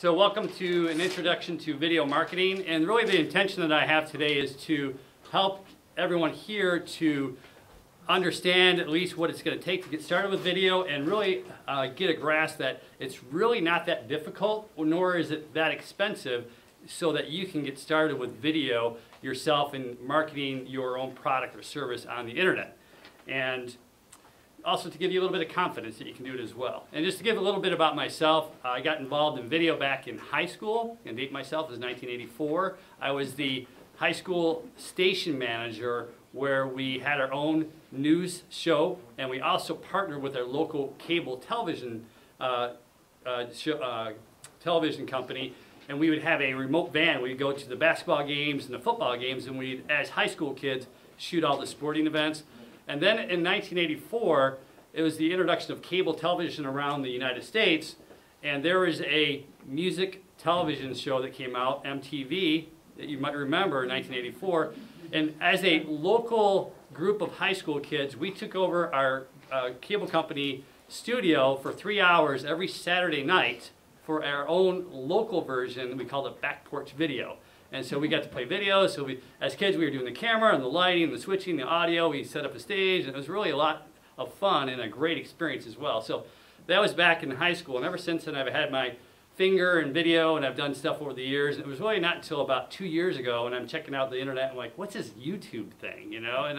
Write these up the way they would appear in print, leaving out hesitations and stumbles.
So welcome to an introduction to video marketing, and really the intention that I have today is to help everyone here to understand at least what it's going to take to get started with video and really get a grasp that it's really not that difficult, nor is it that expensive, so that you can get started with video yourself and marketing your own product or service on the internet. And also to give you a little bit of confidence that you can do it as well. And just to give a little bit about myself, I got involved in video back in high school, and date myself is 1984. I was the high school station manager where we had our own news show, and we also partnered with our local cable television television company, and we would have a remote van. We'd go to the basketball games and the football games, and we'd, as high school kids, shoot all the sporting events. And then in 1984, it was the introduction of cable television around the United States, and there was a music television show that came out, MTV, that you might remember in 1984. And as a local group of high school kids, we took over our cable company studio for 3 hours every Saturday night for our own local version. We called it Back Porch Video. And so we got to play videos. So as kids, we were doing the camera and the lighting, and the switching, the audio. We set up a stage, and it was really a lot of fun and a great experience as well. So that was back in high school, and ever since then, I've had my finger in video, and I've done stuff over the years. And it was really not until about 2 years ago, and I'm checking out the internet, and I'm like, what's this YouTube thing, you know? And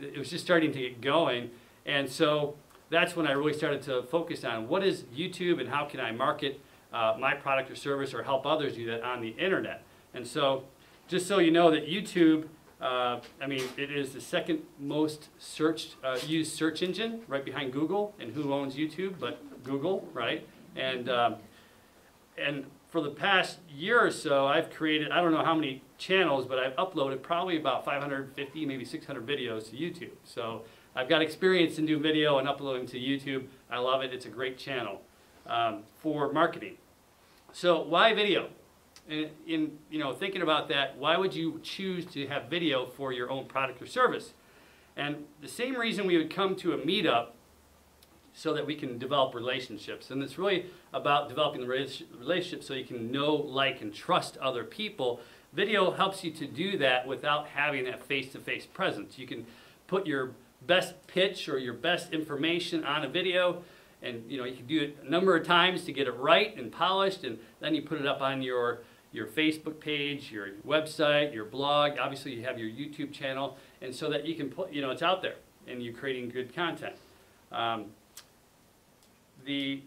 it was just starting to get going, and so that's when I really started to focus on what is YouTube and how can I market my product or service or help others do that on the internet. And so just so you know that YouTube, it is the second most used search engine right behind Google. And who owns YouTube but Google, right? And for the past year or so, I've created, I don't know how many channels, but I've uploaded probably about 550, maybe 600 videos to YouTube. So I've got experience in doing video and uploading to YouTube. I love it. It's a great channel for marketing. So why video? In thinking about that, why would you choose to have video for your own product or service? And the same reason we would come to a meetup, so that we can develop relationships. And it's really about developing the relationships so you can know, like, and trust other people. Video helps you to do that without having that face-to-face presence. You can put your best pitch or your best information on a video, and you can do it a number of times to get it right and polished, and then you put it up on your Facebook page, your website, your blog. Obviously you have your YouTube channel, and so that you can put, it's out there and you're creating good content. The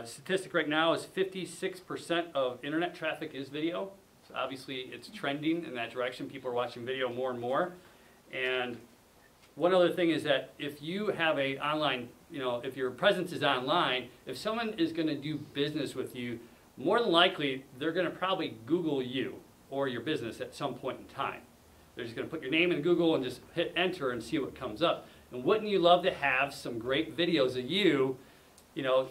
statistic right now is 56% of internet traffic is video. So obviously it's trending in that direction. People are watching video more and more. And one other thing is that if you have a online, if your presence is online, if someone is going to do business with you, more than likely they're going to probably Google you or your business at some point in time. They're just going to put your name in Google and just hit enter and see what comes up. And wouldn't you love to have some great videos of you,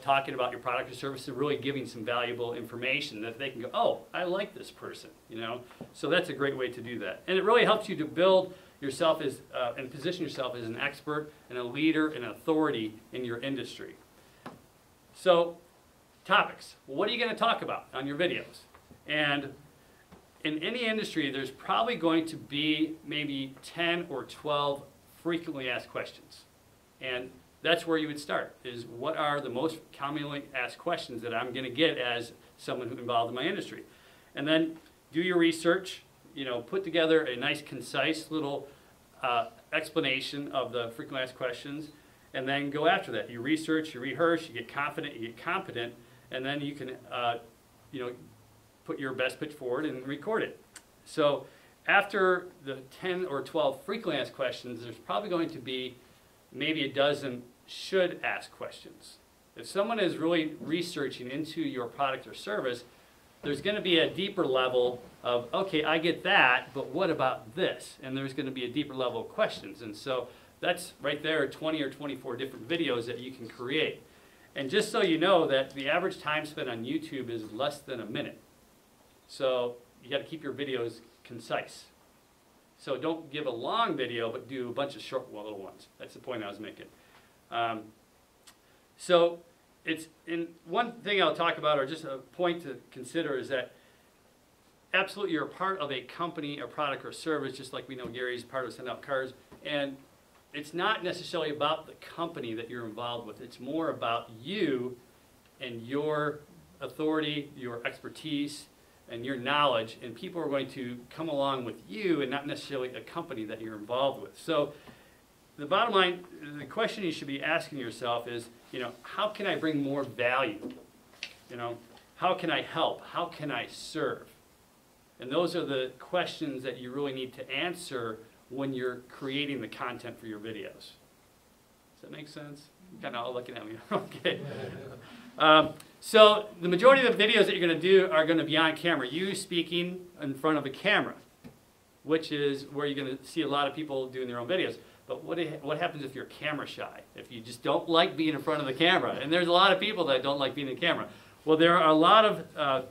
talking about your product or service and really giving some valuable information that they can go, oh, I like this person, So that's a great way to do that. And it really helps you to build yourself as, and position yourself as an expert and a leader and an authority in your industry. So, topics. What are you going to talk about on your videos? And in any industry, there's probably going to be maybe 10 or 12 frequently asked questions. And that's where you would start, is what are the most commonly asked questions that I'm going to get as someone who's involved in my industry. And then do your research, put together a nice, concise little explanation of the frequently asked questions, and then go after that. You research, you rehearse, you get confident, you get competent, and then you can put your best pitch forward and record it. So after the 10 or 12 frequently asked questions, there's probably going to be maybe a dozen should ask questions. If someone is really researching into your product or service, there's going to be a deeper level of, okay, I get that, but what about this? And there's going to be a deeper level of questions. And so that's right there, 20 or 24 different videos that you can create. And just so you know that the average time spent on YouTube is less than a minute. So you got to keep your videos concise. So don't give a long video, but do a bunch of short little ones. That's the point I was making. So and one thing I'll talk about, or just a point to consider, is that absolutely you're a part of a company, a product, or service, just like we know Gary's part of Send Out Cards, and it's not necessarily about the company that you're involved with. It's more about you and your authority, your expertise, and your knowledge, and people are going to come along with you and not necessarily a company that you're involved with. So the bottom line, the question you should be asking yourself is, how can I bring more value? How can I help? How can I serve? And those are the questions that you really need to answer when you're creating the content for your videos. Does that make sense? You're kind of all looking at me. Okay. So the majority of the videos that you're going to do are going to be on camera. You speaking in front of a camera, which is where you're going to see a lot of people doing their own videos. But what happens if you're camera shy? If you just don't like being in front of the camera? And there's a lot of people that don't like being in the camera. Well, there are a lot of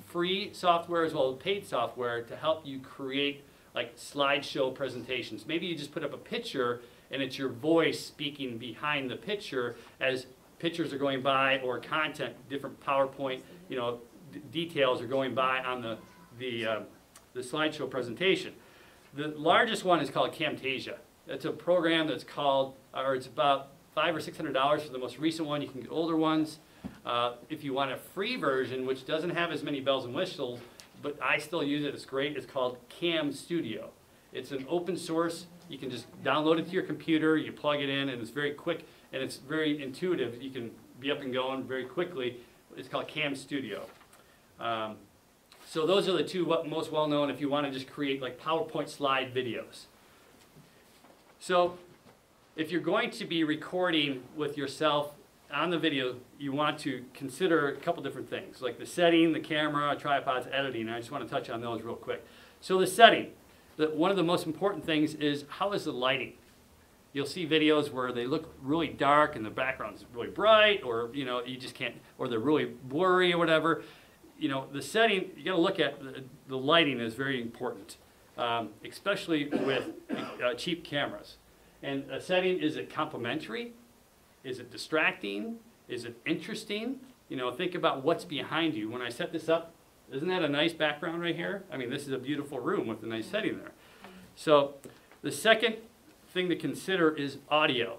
free software as well as paid software to help you create like slideshow presentations. Maybe you just put up a picture and it's your voice speaking behind the picture as pictures are going by, or content, different PowerPoint, details are going by on the slideshow presentation. The largest one is called Camtasia. It's a program that's called, or it's about $500 or $600 for the most recent one. You can get older ones. If you want a free version, which doesn't have as many bells and whistles, but I still use it, it's great, it's called Cam Studio. It's an open source. You can just download it to your computer, you plug it in, and it's very quick, and it's very intuitive. You can be up and going very quickly. It's called Cam Studio. So those are the two most well-known if you want to just create like PowerPoint slide videos. So if you're going to be recording with yourself on the video, you want to consider a couple different things, like the setting, the camera, tripods, editing. I just want to touch on those real quick. So the setting, one of the most important things is how is the lighting? You'll see videos where they look really dark and the background's really bright, or you just can't, or they're really blurry or whatever. The setting, you got to look at the lighting is very important, especially with cheap cameras. And a setting, is it complementary? Is it distracting? Is it interesting? Think about what's behind you. When I set this up, isn't that a nice background right here? I mean, this is a beautiful room with a nice setting there. So the second thing to consider is audio.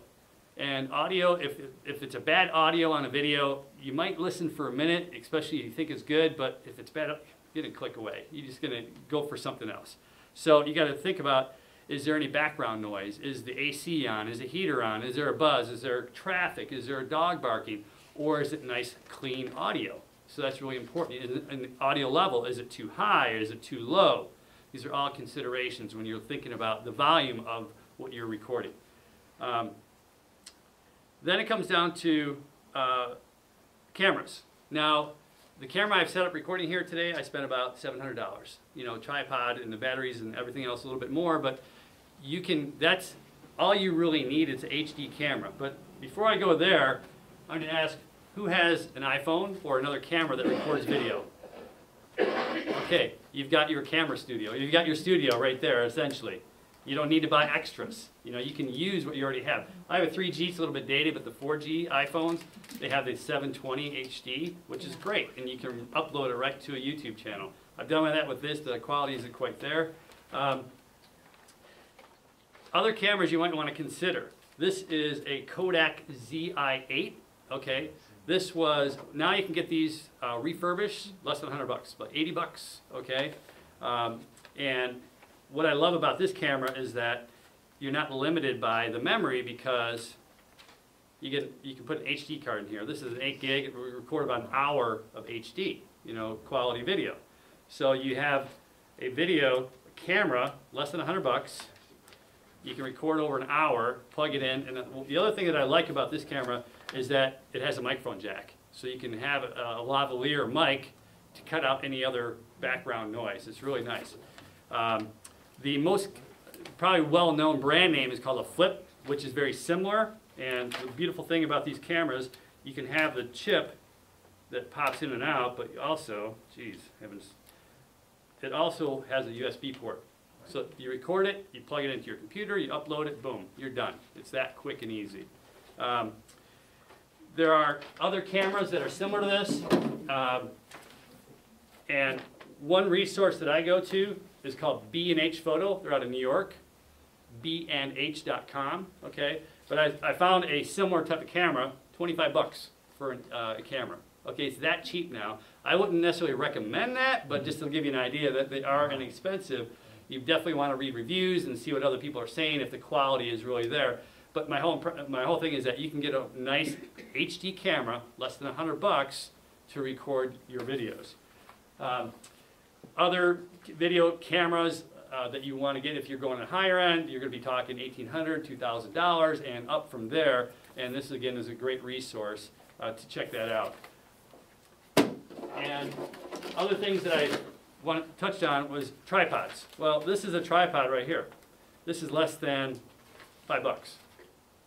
And audio, if it's a bad audio on a video, you might listen for a minute, especially if you think it's good, but if it's bad, you're going to click away. You're just going to go for something else. So you got to think about, is there any background noise? Is the AC on? Is the heater on? Is there a buzz? Is there traffic? Is there a dog barking? Or is it nice, clean audio? So that's really important. And the audio level, is it too high or is it too low? These are all considerations when you're thinking about the volume of what you're recording. Then it comes down to cameras. Now, the camera I've set up recording here today, I spent about $700. Tripod and the batteries and everything else a little bit more, but that's all you really need. It's an HD camera. But before I go there, I'm going to ask, who has an iPhone or another camera that records video? Okay, you've got your camera studio. You've got your studio right there, essentially. You don't need to buy extras. You can use what you already have. I have a 3G, it's a little bit dated, but the 4G iPhones, they have the 720 HD, which is great, and you can upload it right to a YouTube channel. I've done that with this. The quality isn't quite there. Other cameras you might want to consider. This is a Kodak ZI-8. Okay, now you can get these refurbished, less than $100, about $80. Okay, and what I love about this camera is that you're not limited by the memory, because you can put an HD card in here. This is an 8 gig. It will record about an hour of HD, quality video. So you have a video camera, less than $100. You can record over an hour, plug it in, and the other thing that I like about this camera is that it has a microphone jack. So you can have a lavalier mic to cut out any other background noise. It's really nice. The most probably well-known brand name is called a Flip, which is very similar. And the beautiful thing about these cameras, you can have the chip that pops in and out, but also, geez, heavens, it also has a USB port. So you record it, you plug it into your computer, you upload it, boom, you're done. It's that quick and easy. There are other cameras that are similar to this. And one resource that I go to is called B&H Photo. They're out of New York, bnh.com, okay? But I found a similar type of camera, 25 bucks for a camera. Okay, it's that cheap now. I wouldn't necessarily recommend that, but just to give you an idea that they are inexpensive, you definitely want to read reviews and see what other people are saying if the quality is really there. But my whole thing is that you can get a nice HD camera, less than 100 bucks, to record your videos. Other video cameras that you want to get, if you're going to higher end, you're going to be talking $1,800, $2,000, and up from there. And this, again, is a great resource to check that out. And other things that I touched on was tripods. Well, this is a tripod right here. This is less than 5 bucks.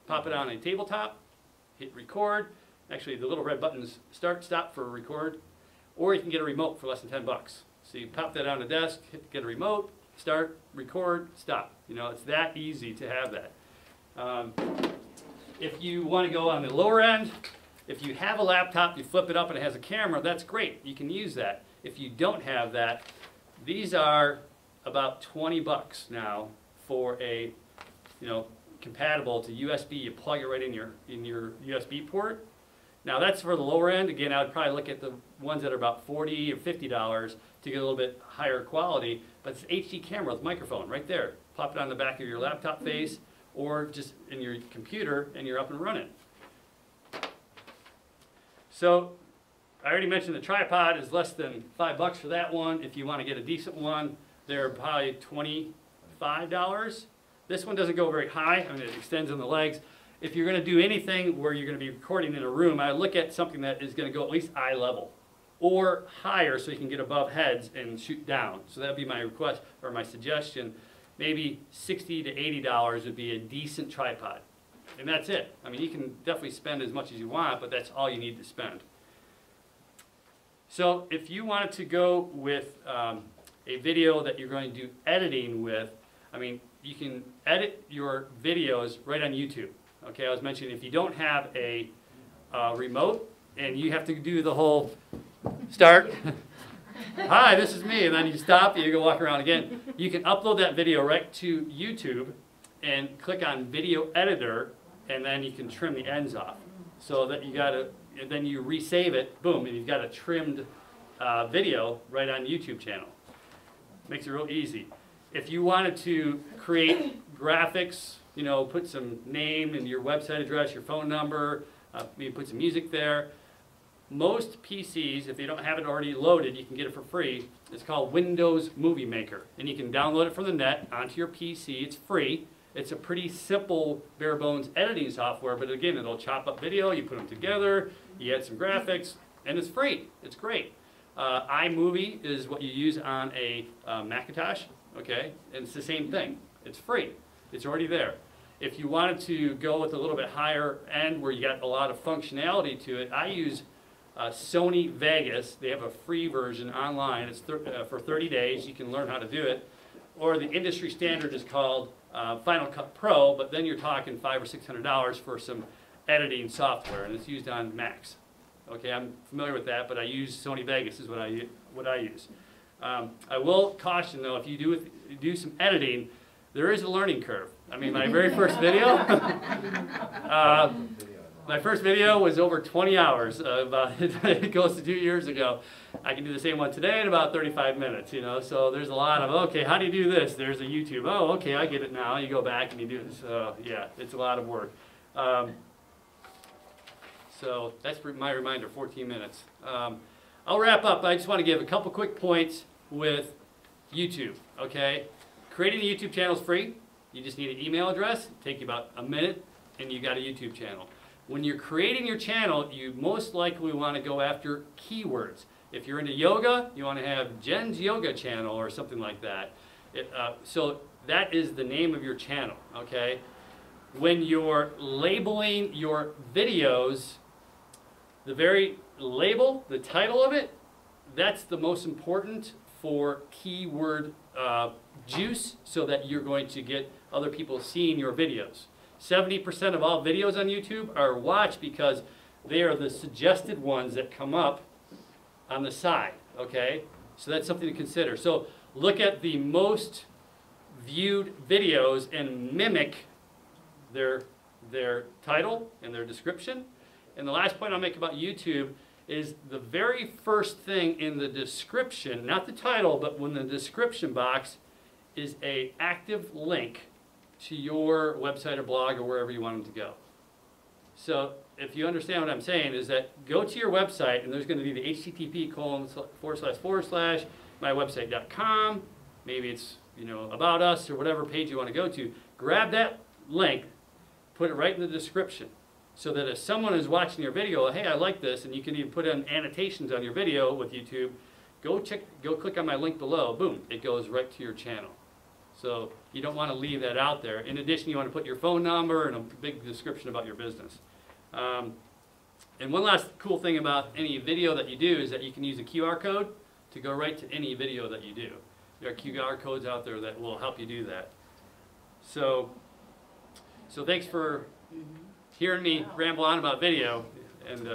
Pop it on a tabletop, hit record. Actually, the little red buttons start, stop for record. Or you can get a remote for less than 10 bucks. So you pop that on a desk, get a remote, start, record, stop. You know, it's that easy to have that. If you want to go on the lower end, if you have a laptop, you flip it up and it has a camera, that's great. You can use that. If you don't have that, these are about 20 bucks now for a, compatible to USB. You plug it right in your USB port. Now that's for the lower end. Again, I would probably look at the ones that are about $40 or $50 to get a little bit higher quality. But it's an HD camera with microphone right there. Plop it on the back of your laptop face or just in your computer and you're up and running. So I already mentioned the tripod is less than 5 bucks for that one. If you want to get a decent one, they're probably $25. This one doesn't go very high. I mean, it extends on the legs. If you're going to do anything where you're going to be recording in a room, I look at something that is going to go at least eye level or higher so you can get above heads and shoot down. So that would be my request or my suggestion. Maybe $60 to $80 would be a decent tripod. And that's it. I mean, you can definitely spend as much as you want, but that's all you need to spend. So if you wanted to go with a video that you're going to do editing with, I mean, you can edit your videos right on YouTube. Okay, I was mentioning if you don't have a remote and you have to do the whole start, hi, this is me, and then you stop and you go walk around again. You can upload that video right to YouTube and click on Video Editor, and then you can trim the ends off. So that you got to, then you resave it, boom, and you've got a trimmed video right on YouTube channel. Makes it real easy. If you wanted to create graphics, put some name and your website address, your phone number, maybe put some music there. Most PCs, if they don't have it already loaded, you can get it for free. It's called Windows Movie Maker. And you can download it from the net onto your PC. It's free. It's a pretty simple, bare bones editing software, but again, it'll chop up video, you put them together, you add some graphics, and it's free. It's great. iMovie is what you use on a Macintosh, okay? And it's the same thing. It's free. It's already there. If you wanted to go with a little bit higher end where you got a lot of functionality to it, I use Sony Vegas. They have a free version online. It's for 30 days. You can learn how to do it. Or the industry standard is called Final Cut Pro, but then you're talking $500 or $600 for some editing software, and it's used on Macs. Okay, I'm familiar with that, but I use Sony Vegas is what I use. I will caution though, if you do some editing, there is a learning curve. I mean, my very first video, was over 20 hours. It goes to 2 years ago. I can do the same one today in about 35 minutes, So there's a lot of, okay, how do you do this? There's a YouTube. Oh, okay, I get it now. You go back and you do this. Yeah, it's a lot of work. So that's my reminder, 14 minutes. I'll wrap up. I just want to give a couple quick points with YouTube, okay? Creating a YouTube channel is free. You just need an email address. It'll take you about a minute, and you got a YouTube channel. When you're creating your channel, you most likely want to go after keywords. If you're into yoga, you want to have Jen's Yoga channel or something like that. So that is the name of your channel, okay? When you're labeling your videos, the very label, the title of it, that's the most important for keyword juice so that you're going to get other people seeing your videos. 70% of all videos on YouTube are watched because they are the suggested ones that come up on the side, okay? So that's something to consider. So look at the most viewed videos and mimic their title and their description. And the last point I'll make about YouTube is the very first thing in the description, not the title, but when the description box is an active link to your website or blog or wherever you want them to go. So if you understand what I'm saying, is that go to your website and there's going to be the http://mywebsite.com. Maybe it's, you know, about us or whatever page you want to go to. Grab that link, put it right in the description, so that if someone is watching your video, hey, I like this, and you can even put in annotations on your video with YouTube, go click on my link below, boom, it goes right to your channel. So you don't want to leave that out there. In addition, you want to put your phone number and a big description about your business. And one last cool thing about any video that you do is that you can use a QR code to go right to any video that you do. There are QR codes out there that will help you do that. So thanks for hearing me ramble on about video, and